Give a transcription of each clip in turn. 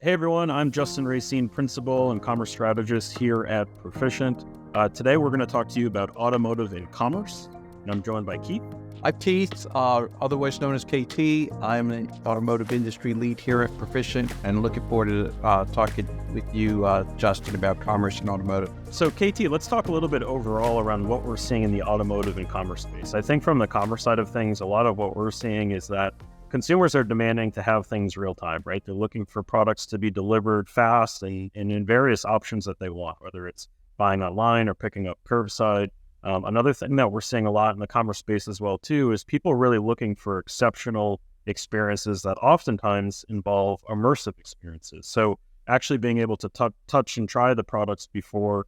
Hey everyone, I'm Justin Racine, Principal and Commerce Strategist here at Perficient. Today we're going to talk to you about automotive and commerce, and I'm joined by Keith. I'm Keith, otherwise known as KT. I'm an Automotive Industry Lead here at Perficient, and looking forward to talking with you, Justin, about commerce and automotive. So KT, let's talk a little bit overall around what we're seeing in the automotive and commerce space. I think from the commerce side of things, a lot of what we're seeing is that consumers are demanding to have things real time, right? They're looking for products to be delivered fast and in various options that they want, whether it's buying online or picking up curbside. Another thing that we're seeing a lot in the commerce space as well, too, is people really looking for exceptional experiences that oftentimes involve immersive experiences. So actually being able to touch and try the products before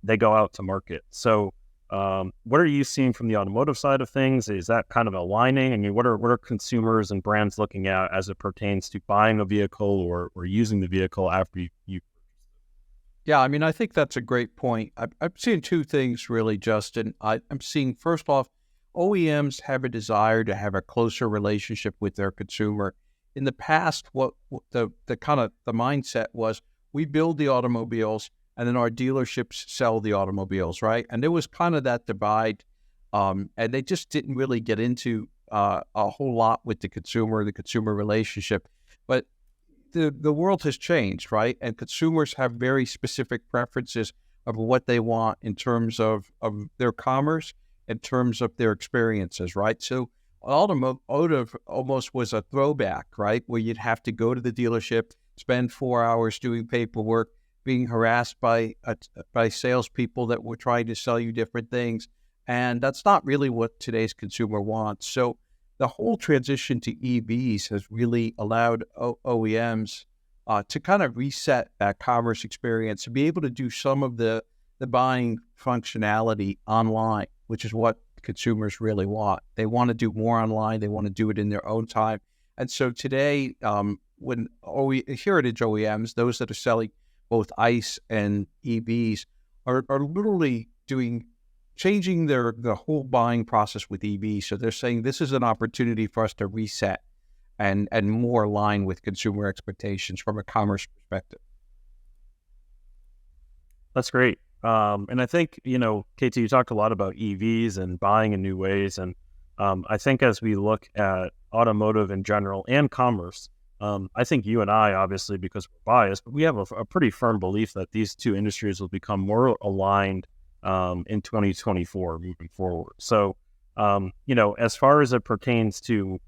they go out to market. So what are you seeing from the automotive side of things? Is that kind of aligning? I mean, what are consumers and brands looking at as it pertains to buying a vehicle or using the vehicle after you Yeah, I mean, I think that's a great point. I'm seeing two things really, Justin. I'm seeing, first off, OEMs have a desire to have a closer relationship with their consumer. In the past, what the mindset was, we build the automobiles and then our dealerships sell the automobiles, right? And there was kind of that divide, and they just didn't really get into a whole lot with the consumer relationship. But the world has changed, right? And consumers have very specific preferences of what they want in terms of their commerce, in terms of their experiences, right? So automotive almost was a throwback, right? Where you'd have to go to the dealership, spend 4 hours doing paperwork, being harassed by salespeople that were trying to sell you different things. And that's not really what today's consumer wants. So the whole transition to EVs has really allowed OEMs to kind of reset that commerce experience, to be able to do some of the buying functionality online, which is what consumers really want. They want to do more online. They want to do it in their own time. And so today, when heritage OEMs, those that are selling both ICE and EVs, are literally changing the whole buying process with EVs. So they're saying this is an opportunity for us to reset and more align with consumer expectations from a commerce perspective. That's great. And I think, KT, you talked a lot about EVs and buying in new ways. And I think as we look at automotive in general and commerce, I think you and I, obviously, because we're biased, but we have a pretty firm belief that these two industries will become more aligned in 2024 moving forward. So, as far as it pertains to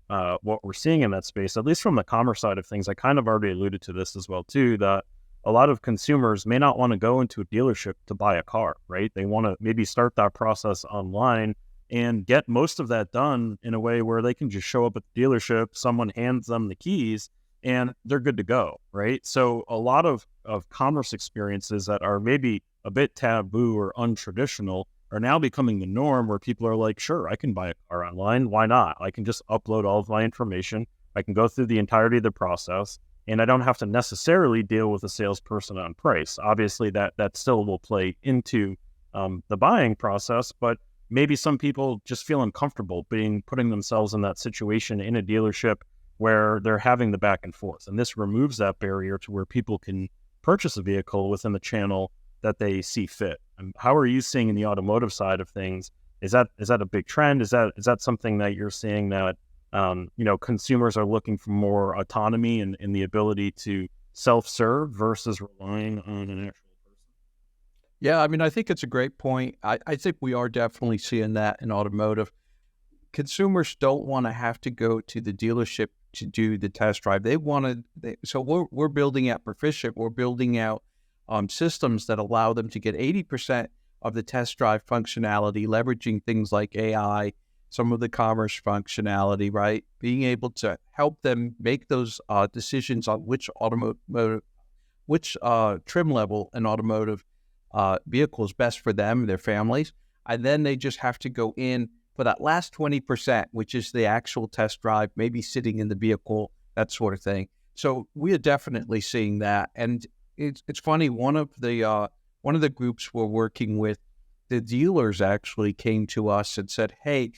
what we're seeing in that space, at least from the commerce side of things, I kind of already alluded to this as well, too, that a lot of consumers may not want to go into a dealership to buy a car, right? They want to maybe start that process online and get most of that done in a way where they can just show up at the dealership, someone hands them the keys, and they're good to go, right? So a lot of commerce experiences that are maybe a bit taboo or untraditional are now becoming the norm, where people are like, sure, I can buy a car online. Why not? I can just upload all of my information. I can go through the entirety of the process, and I don't have to necessarily deal with a salesperson on price. Obviously, that still will play into the buying process, but maybe some people just feel uncomfortable putting themselves in that situation in a dealership where they're having the back and forth. And this removes that barrier to where people can purchase a vehicle within the channel that they see fit. And how are you seeing in the automotive side of things? Is that a big trend? Is that something that you're seeing that consumers are looking for more autonomy and the ability to self-serve versus relying on an actual person? Yeah, I mean, I think it's a great point. I think we are definitely seeing that in automotive. Consumers don't want to have to go to the dealership to do the test drive. So we're building out Perficient. We're building out systems that allow them to get 80% of the test drive functionality, leveraging things like AI, some of the commerce functionality, right? Being able to help them make those decisions on which trim level an automotive vehicle is best for them, their families, and then they just have to go in for that last 20%, which is the actual test drive, maybe sitting in the vehicle, that sort of thing. So we are definitely seeing that, and it's funny. One of the groups we're working with, the dealers actually came to us and said, "Hey,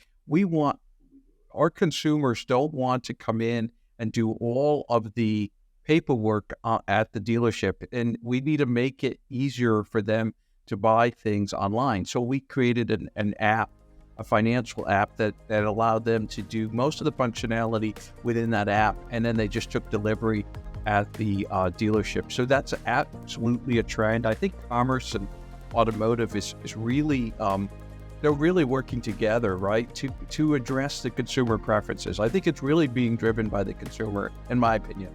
our consumers don't want to come in and do all of the paperwork at the dealership, and we need to make it easier for them to buy things online. So we created an app, a financial app that allowed them to do most of the functionality within that app, and then they just took delivery at the dealership. So that's absolutely a trend. I think commerce and automotive is really they're really working together, right, to address the consumer preferences. I think it's really being driven by the consumer, in my opinion.